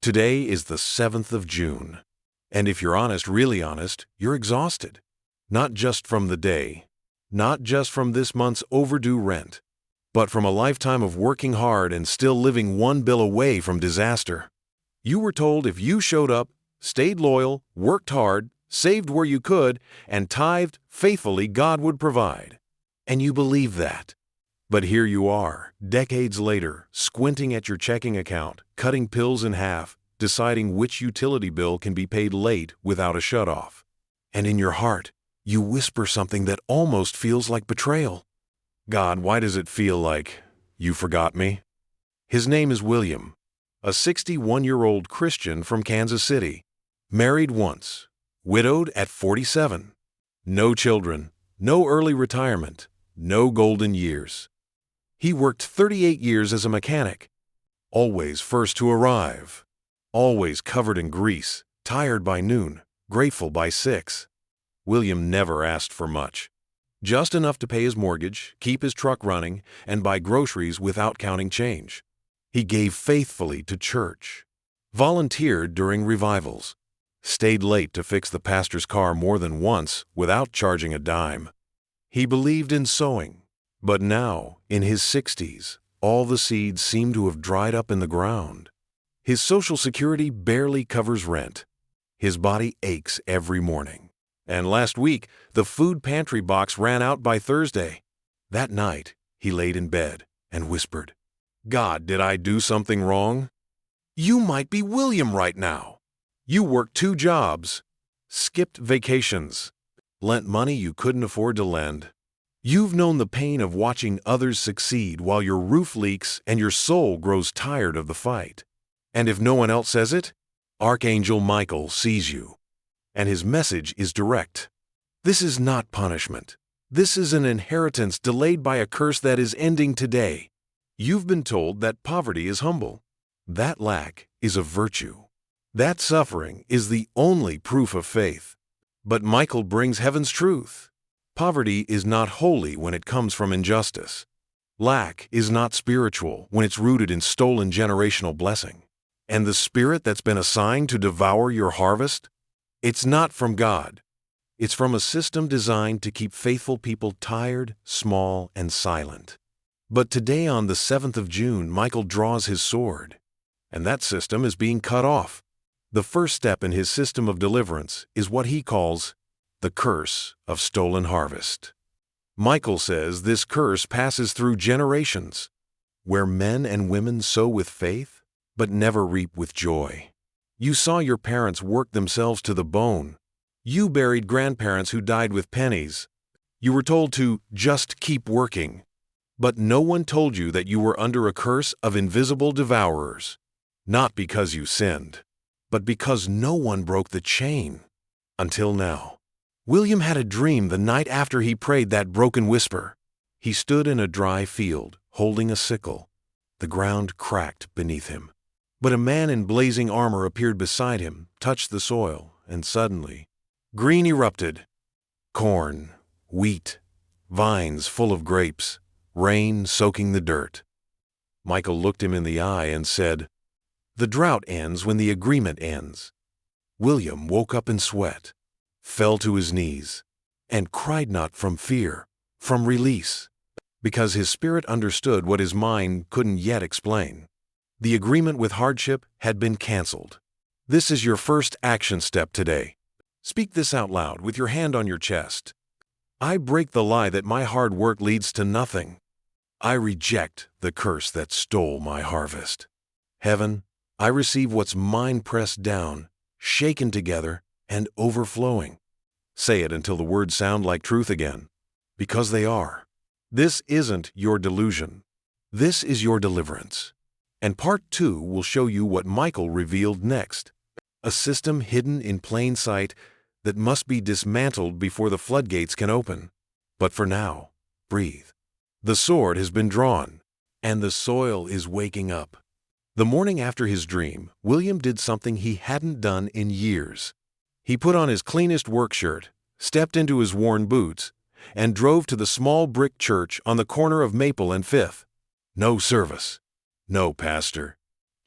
Today is the 7th of June. And if you're honest, really honest, you're exhausted. Not just from the day, not just from this month's overdue rent, but from a lifetime of working hard and still living one bill away from disaster. You were told if you showed up, stayed loyal, worked hard, saved where you could, and tithed faithfully, God would provide. And you believed that. But here you are, decades later, squinting at your checking account, cutting pills in half, deciding which utility bill can be paid late without a shutoff. And in your heart, you whisper something that almost feels like betrayal. God, why does it feel like you forgot me? His name is William, a 61-year-old Christian from Kansas City, married once, widowed at 47, no children, no early retirement, no golden years. He worked 38 years as a mechanic, always first to arrive, always covered in grease, tired by noon, grateful by 6. William never asked for much, just enough to pay his mortgage, keep his truck running, and buy groceries without counting change. He gave faithfully to church, volunteered during revivals, stayed late to fix the pastor's car more than once without charging a dime. He believed in sowing, but now, in his 60s, all the seeds seem to have dried up in the ground. His Social Security barely covers rent. His body aches every morning. And last week, the food pantry box ran out by Thursday. That night, he laid in bed and whispered, God, did I do something wrong? You might be William right now. You worked 2 jobs, skipped vacations, lent money you couldn't afford to lend. You've known the pain of watching others succeed while your roof leaks and your soul grows tired of the fight. And if no one else says it, Archangel Michael sees you. And his message is direct. This is not punishment. This is an inheritance delayed by a curse that is ending today. You've been told that poverty is humble. That lack is a virtue. That suffering is the only proof of faith. But Michael brings heaven's truth. Poverty is not holy when it comes from injustice. Lack is not spiritual when it's rooted in stolen generational blessing. And the spirit that's been assigned to devour your harvest, it's not from God. It's from a system designed to keep faithful people tired, small, and silent. But today on the 7th of June, Michael draws his sword, and that system is being cut off. The first step in his system of deliverance is what he calls the curse of stolen harvest. Michael says this curse passes through generations, where men and women sow with faith, but never reap with joy. You saw your parents work themselves to the bone. You buried grandparents who died with pennies. You were told to just keep working. But no one told you that you were under a curse of invisible devourers, not because you sinned, but because no one broke the chain. Until now. William had a dream the night after he prayed that broken whisper. He stood in a dry field, holding a sickle. The ground cracked beneath him. But a man in blazing armor appeared beside him, touched the soil, and suddenly, green erupted. Corn, wheat, vines full of grapes, rain soaking the dirt. Michael looked him in the eye and said, The drought ends when the agreement ends. William woke up in sweat, fell to his knees, and cried not from fear, from release, because his spirit understood what his mind couldn't yet explain. The agreement with hardship had been canceled. This is your first action step today. Speak this out loud with your hand on your chest. I break the lie that my hard work leads to nothing. I reject the curse that stole my harvest. Heaven, I receive what's mine pressed down, shaken together, and overflowing. Say it until the words sound like truth again, because they are. This isn't your delusion. This is your deliverance. And part 2 will show you what Michael revealed next, a system hidden in plain sight that must be dismantled before the floodgates can open. But for now, breathe. The sword has been drawn, and the soil is waking up. The morning after his dream, William did something he hadn't done in years. He put on his cleanest work shirt, stepped into his worn boots, and drove to the small brick church on the corner of Maple and Fifth. No service, no pastor,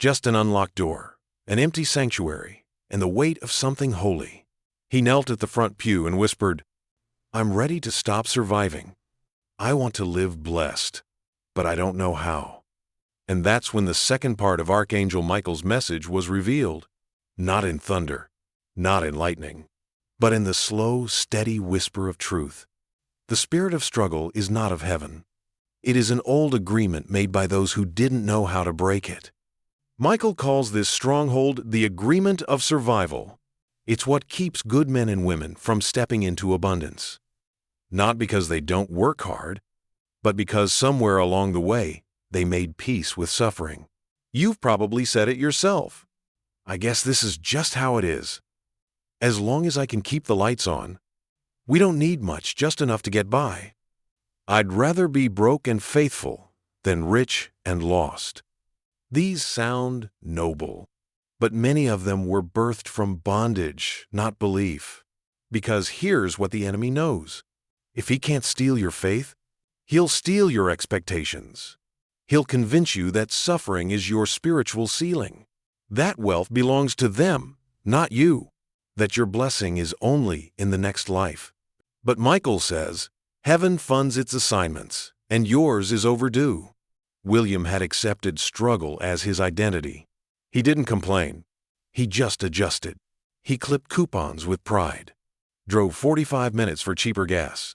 just an unlocked door, an empty sanctuary, and the weight of something holy. He knelt at the front pew and whispered, "I'm ready to stop surviving. I want to live blessed, but I don't know how." And that's when the second part of Archangel Michael's message was revealed, not in thunder, not in lightning, but in the slow, steady whisper of truth. The spirit of struggle is not of heaven. It is an old agreement made by those who didn't know how to break it. Michael calls this stronghold the agreement of survival. It's what keeps good men and women from stepping into abundance. Not because they don't work hard, but because somewhere along the way, they made peace with suffering. You've probably said it yourself. I guess this is just how it is. As long as I can keep the lights on, we don't need much, just enough to get by. I'd rather be broke and faithful than rich and lost. These sound noble, but many of them were birthed from bondage, not belief. Because here's what the enemy knows. If he can't steal your faith, he'll steal your expectations. He'll convince you that suffering is your spiritual ceiling. That wealth belongs to them, not you. That your blessing is only in the next life. But Michael says, heaven funds its assignments, and yours is overdue. William had accepted struggle as his identity. He didn't complain. He just adjusted. He clipped coupons with pride, drove 45 minutes for cheaper gas,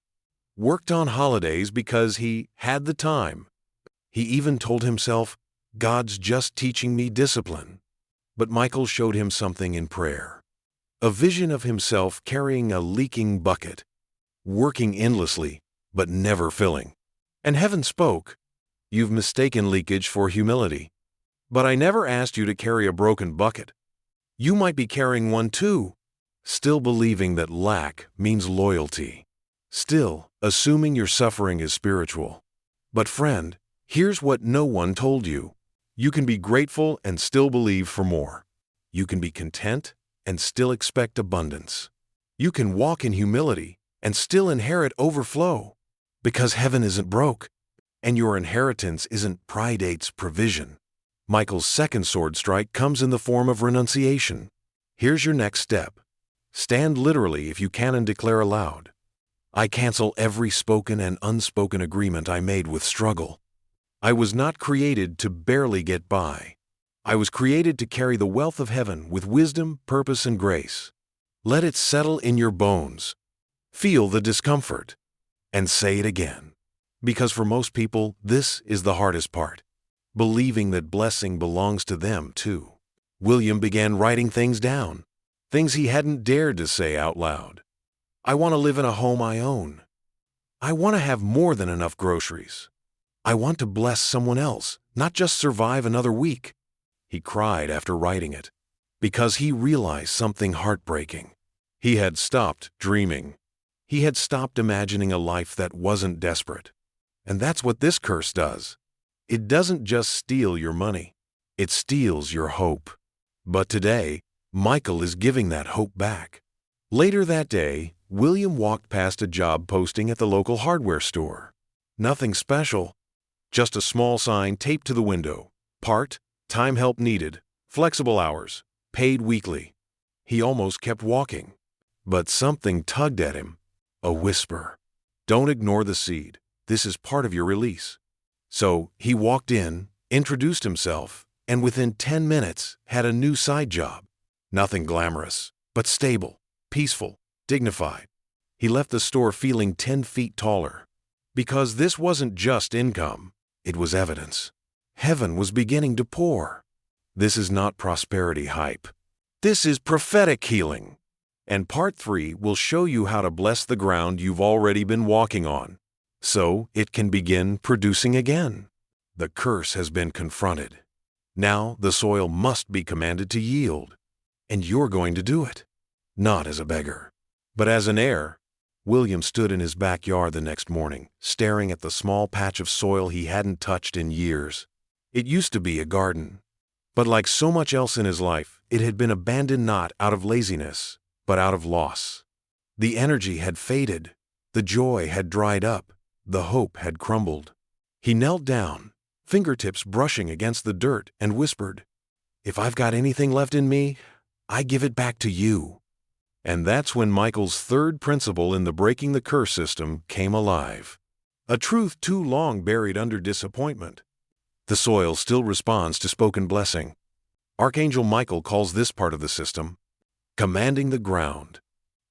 worked on holidays because he had the time. He even told himself, God's just teaching me discipline. But Michael showed him something in prayer. A vision of himself carrying a leaking bucket, working endlessly, but never filling. And heaven spoke, "You've mistaken leakage for humility. But I never asked you to carry a broken bucket. You might be carrying one too, still believing that lack means loyalty. Still assuming your suffering is spiritual. But friend, here's what no one told you. You can be grateful and still believe for more. You can be content and still expect abundance. You can walk in humility and still inherit overflow. Because heaven isn't broke, and your inheritance isn't pridate's provision." Michael's second sword strike comes in the form of renunciation. Here's your next step. Stand literally if you can and declare aloud, "I cancel every spoken and unspoken agreement I made with struggle. I was not created to barely get by. I was created to carry the wealth of heaven with wisdom, purpose, and grace. Let it settle in your bones. Feel the discomfort, and say it again. Because for most people, this is the hardest part. Believing that blessing belongs to them too. William began writing things down, things he hadn't dared to say out loud. I want to live in a home I own. I want to have more than enough groceries. I want to bless someone else, not just survive another week. He cried after writing it, because he realized something heartbreaking. He had stopped dreaming. He had stopped imagining a life that wasn't desperate. And that's what this curse does. It doesn't just steal your money. It steals your hope. But today, Michael is giving that hope back. Later that day, William walked past a job posting at the local hardware store. Nothing special, just a small sign taped to the window. Part-time help needed, flexible hours, paid weekly. He almost kept walking. But something tugged at him, a whisper. Don't ignore the seed. This is part of your release. So he walked in, introduced himself, and within 10 minutes had a new side job. Nothing glamorous, but stable, peaceful, dignified. He left the store feeling 10 feet taller. Because this wasn't just income, it was evidence. Heaven was beginning to pour. This is not prosperity hype. This is prophetic healing. And part 3 will show you how to bless the ground you've already been walking on, so it can begin producing again. The curse has been confronted. Now the soil must be commanded to yield, and you're going to do it. Not as a beggar, but as an heir. William stood in his backyard the next morning, staring at the small patch of soil he hadn't touched in years. It used to be a garden, but like so much else in his life, it had been abandoned not out of laziness, but out of loss. The energy had faded, the joy had dried up, the hope had crumbled. He knelt down, fingertips brushing against the dirt, and whispered, If I've got anything left in me, I give it back to you. And that's when Michael's third principle in the breaking the curse system came alive. A truth too long buried under disappointment. The soil still responds to spoken blessing. Archangel Michael calls this part of the system commanding the ground.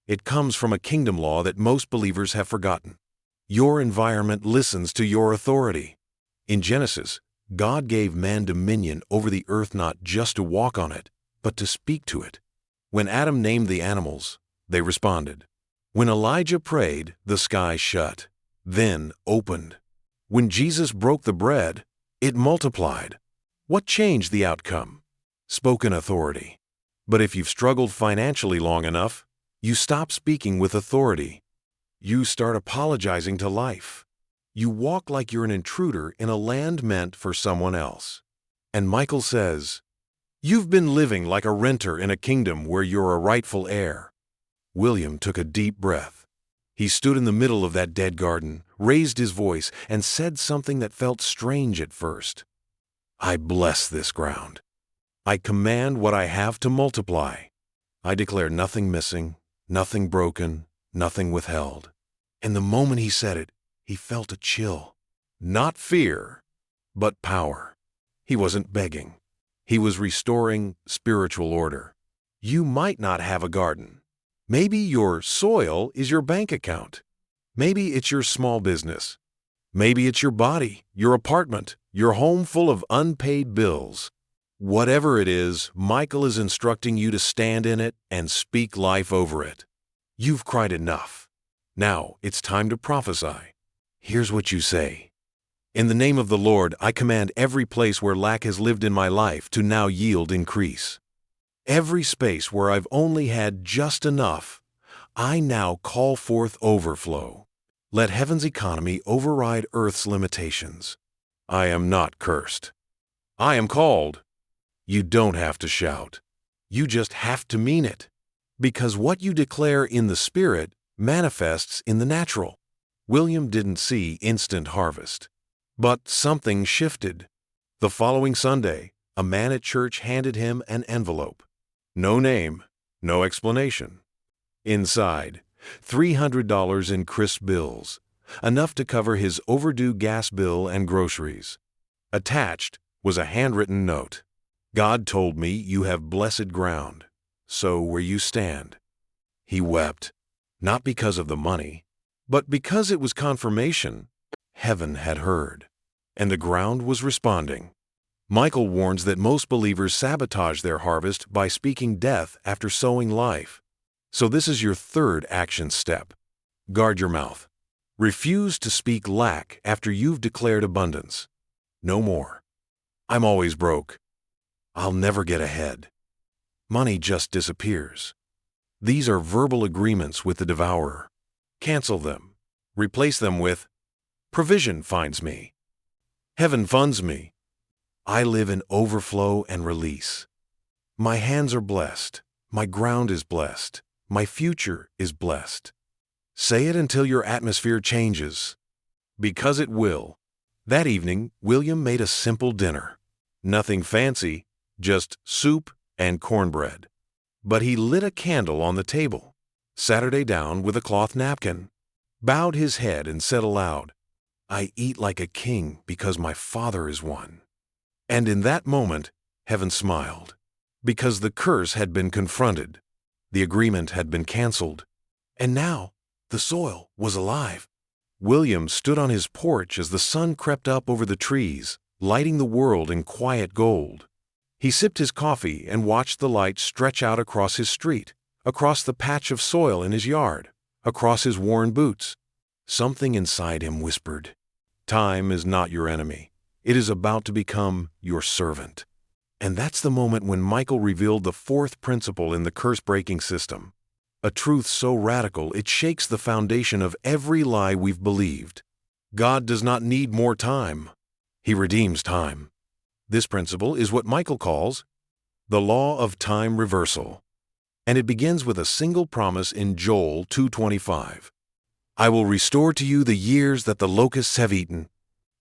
It comes from a kingdom law that most believers have forgotten. Your environment listens to your authority. In Genesis, God gave man dominion over the earth not just to walk on it, but to speak to it. When Adam named the animals, they responded. When Elijah prayed, the sky shut, then opened. When Jesus broke the bread, it multiplied. What changed the outcome? Spoken authority. But if you've struggled financially long enough, you stop speaking with authority. You start apologizing to life. You walk like you're an intruder in a land meant for someone else. And Michael says, "You've been living like a renter in a kingdom where you're a rightful heir." William took a deep breath. He stood in the middle of that dead garden, raised his voice, and said something that felt strange at first. "I bless this ground. I command what I have to multiply. I declare nothing missing, nothing broken, nothing withheld." And the moment he said it, he felt a chill. Not fear, but power. He wasn't begging. He was restoring spiritual order. You might not have a garden. Maybe your soil is your bank account. Maybe it's your small business. Maybe it's your body, your apartment, your home full of unpaid bills. Whatever it is, Michael is instructing you to stand in it and speak life over it. You've cried enough. Now it's time to prophesy. Here's what you say. In the name of the Lord, I command every place where lack has lived in my life to now yield increase. Every space where I've only had just enough, I now call forth overflow. Let heaven's economy override earth's limitations. I am not cursed. I am called. You don't have to shout. You just have to mean it. Because what you declare in the Spirit manifests in the natural. William didn't see instant harvest. But something shifted. The following Sunday, a man at church handed him an envelope. No name, no explanation. Inside, $300 in crisp bills, enough to cover his overdue gas bill and groceries. Attached was a handwritten note. God told me you have blessed ground, so where you stand. He wept, not because of the money, but because it was confirmation. Heaven had heard, and the ground was responding. Michael warns that most believers sabotage their harvest by speaking death after sowing life. So this is your third action step. Guard your mouth. Refuse to speak lack after you've declared abundance. No more. I'm always broke. I'll never get ahead. Money just disappears. These are verbal agreements with the devourer. Cancel them. Replace them with, provision finds me. Heaven funds me. I live in overflow and release. My hands are blessed. My ground is blessed. My future is blessed. Say it until your atmosphere changes. Because it will. That evening, William made a simple dinner. Nothing fancy, just soup and cornbread. But he lit a candle on the table, sat her down with a cloth napkin, bowed his head and said aloud, "I eat like a king because my Father is one." And in that moment, heaven smiled, because the curse had been confronted, the agreement had been canceled, and now the soil was alive. William stood on his porch as the sun crept up over the trees, lighting the world in quiet gold. He sipped his coffee and watched the light stretch out across his street, across the patch of soil in his yard, across his worn boots. Something inside him whispered, "Time is not your enemy. It is about to become your servant." And that's the moment when Michael revealed the fourth principle in the curse-breaking system. A truth so radical it shakes the foundation of every lie we've believed. God does not need more time. He redeems time. This principle is what Michael calls the law of time reversal. And it begins with a single promise in Joel 2:25. I will restore to you the years that the locusts have eaten.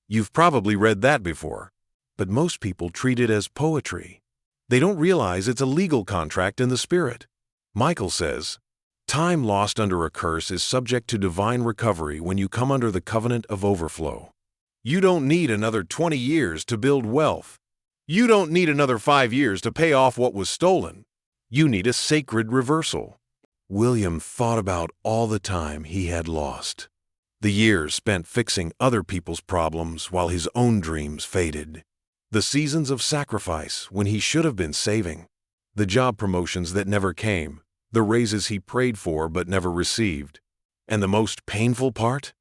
You've probably read that before, but most people treat it as poetry. They don't realize it's a legal contract in the spirit. Michael says, time lost under a curse is subject to divine recovery when you come under the covenant of overflow. You don't need another 20 years to build wealth. You don't need another 5 years to pay off what was stolen. You need a sacred reversal. William thought about all the time he had lost. The years spent fixing other people's problems while his own dreams faded. The seasons of sacrifice when he should have been saving. The job promotions that never came. The raises he prayed for but never received. And the most painful part?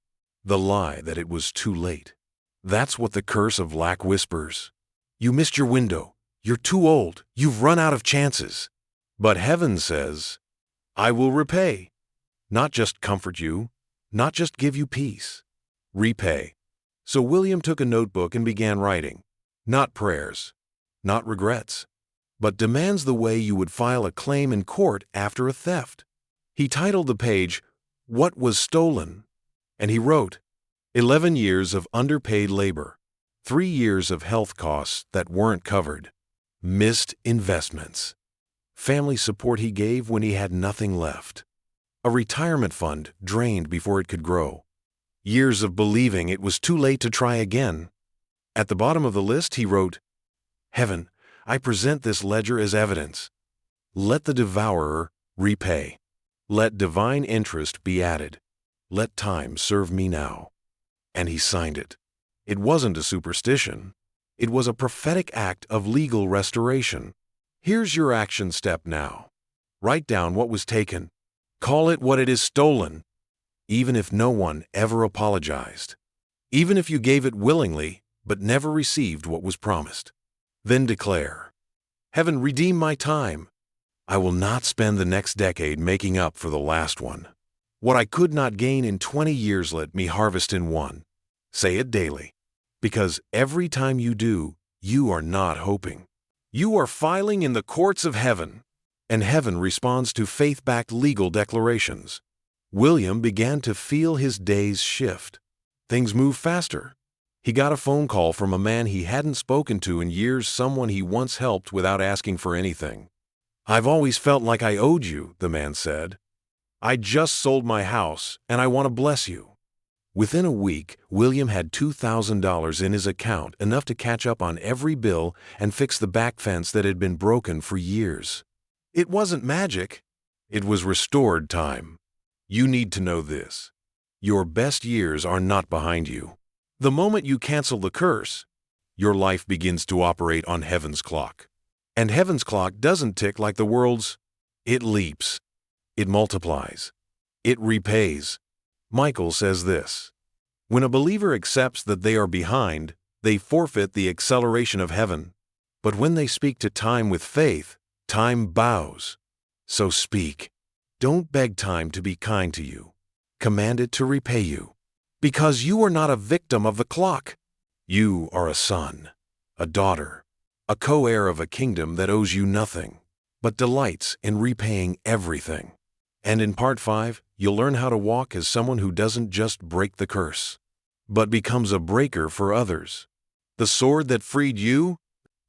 The lie that it was too late. That's what the curse of lack whispers. You missed your window. You're too old. You've run out of chances. But heaven says, I will repay. Not just comfort you, not just give you peace. Repay. So William took a notebook and began writing. Not prayers, not regrets, but demands the way you would file a claim in court after a theft. He titled the page, What Was Stolen? And he wrote, 11 years of underpaid labor, 3 years of health costs that weren't covered, missed investments, family support he gave when he had nothing left, a retirement fund drained before it could grow, years of believing it was too late to try again. At the bottom of the list, he wrote, Heaven, I present this ledger as evidence. Let the devourer repay. Let divine interest be added. Let time serve me now. And he signed it. It wasn't a superstition. It was a prophetic act of legal restoration. Here's your action step now. Write down what was taken. Call it what it is stolen, even if no one ever apologized. Even if you gave it willingly, but never received what was promised. Then declare, Heaven, redeem my time. I will not spend the next decade making up for the last one. What I could not gain in 20 years, let me harvest in 1. Say it daily, because every time you do, you are not hoping. You are filing in the courts of heaven, and heaven responds to faith-backed legal declarations. William began to feel his days shift. Things move faster. He got a phone call from a man he hadn't spoken to in years, someone he once helped without asking for anything. I've always felt like I owed you, the man said. I just sold my house, and I want to bless you. Within a week, William had $2,000 in his account, enough to catch up on every bill and fix the back fence that had been broken for years. It wasn't magic. It was restored time. You need to know this. Your best years are not behind you. The moment you cancel the curse, your life begins to operate on heaven's clock. And heaven's clock doesn't tick like the world's. It leaps. It multiplies. It repays. Michael says this, when a believer accepts that they are behind, they forfeit the acceleration of heaven. But when they speak to time with faith, time bows. So speak. Don't beg time to be kind to you. Command it to repay you. Because you are not a victim of the clock. You are a son, a daughter, a co-heir of a kingdom that owes you nothing, but delights in repaying everything. And in part 5, you'll learn how to walk as someone who doesn't just break the curse, but becomes a breaker for others. The sword that freed you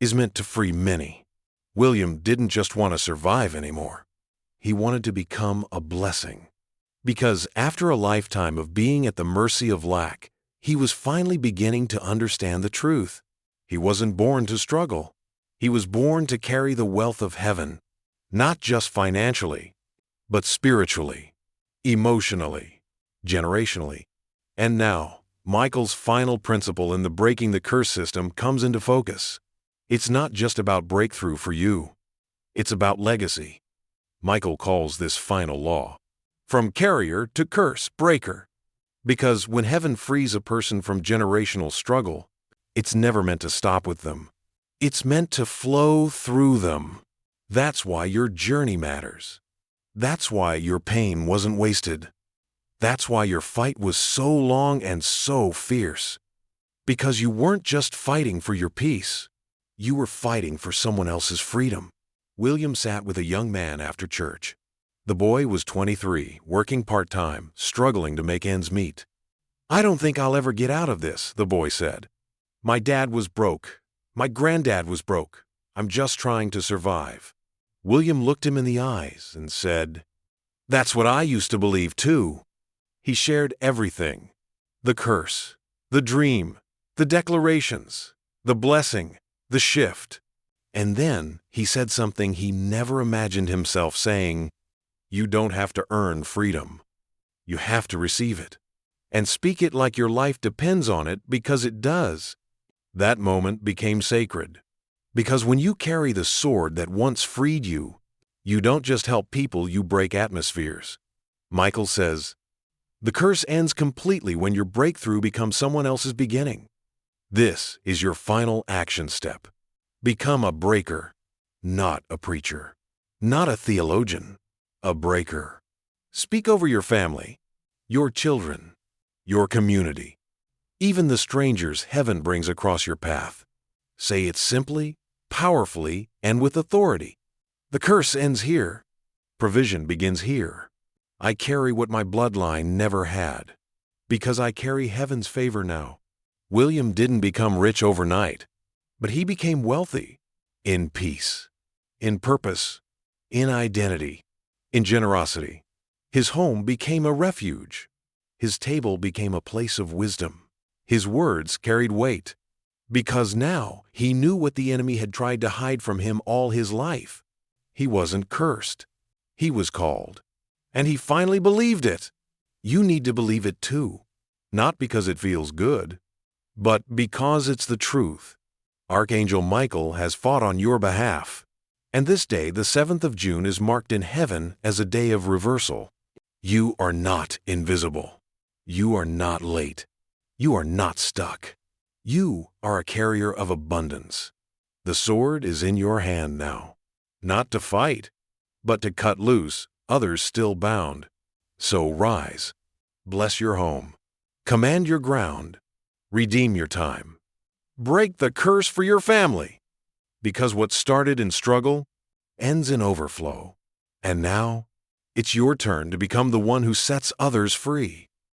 is meant to free many. William didn't just want to survive anymore. He wanted to become a blessing. Because after a lifetime of being at the mercy of lack, he was finally beginning to understand the truth. He wasn't born to struggle. He was born to carry the wealth of heaven, not just financially, but spiritually, emotionally, generationally. And now, Michael's final principle in the breaking the curse system comes into focus. It's not just about breakthrough for you. It's about legacy. Michael calls this final law, from carrier to curse breaker. Because when heaven frees a person from generational struggle, it's never meant to stop with them. It's meant to flow through them. That's why your journey matters. That's why your pain wasn't wasted. That's why your fight was so long and so fierce. Because you weren't just fighting for your peace. You were fighting for someone else's freedom. William sat with a young man after church. The boy was 23, working part-time, struggling to make ends meet. I don't think I'll ever get out of this, the boy said. My dad was broke. My granddad was broke. I'm just trying to survive." William looked him in the eyes and said, "That's what I used to believe too." He shared everything: the curse, the dream, the declarations, the blessing, the shift. And then he said something he never imagined himself saying: "You don't have to earn freedom. You have to receive it. And speak it like your life depends on it, because it does." That moment became sacred. Because when you carry the sword that once freed you, you don't just help people, you break atmospheres. Michael says, "The curse ends completely when your breakthrough becomes someone else's beginning." This is your final action step. Become a breaker, not a preacher, not a theologian, a breaker. Speak over your family, your children, your community, even the strangers heaven brings across your path. Say it simply, powerfully, and with authority. The curse ends here. Provision begins here. I carry what my bloodline never had, because I carry heaven's favor now. William didn't become rich overnight, but he became wealthy in peace, in purpose, in identity, in generosity. His home became a refuge. His table became a place of wisdom. His words carried weight, because now he knew what the enemy had tried to hide from him all his life. He wasn't cursed. He was called. And he finally believed it. You need to believe it too, not because it feels good, but because it's the truth. Archangel Michael has fought on your behalf. And this day, the 7th of June, is marked in heaven as a day of reversal. You are not invisible. You are not late. You are not stuck. You are a carrier of abundance. The sword is in your hand now, not to fight, but to cut loose others still bound. So rise, bless your home, command your ground, redeem your time. Break the curse for your family, because what started in struggle ends in overflow. And now, it's your turn to become the one who sets others free.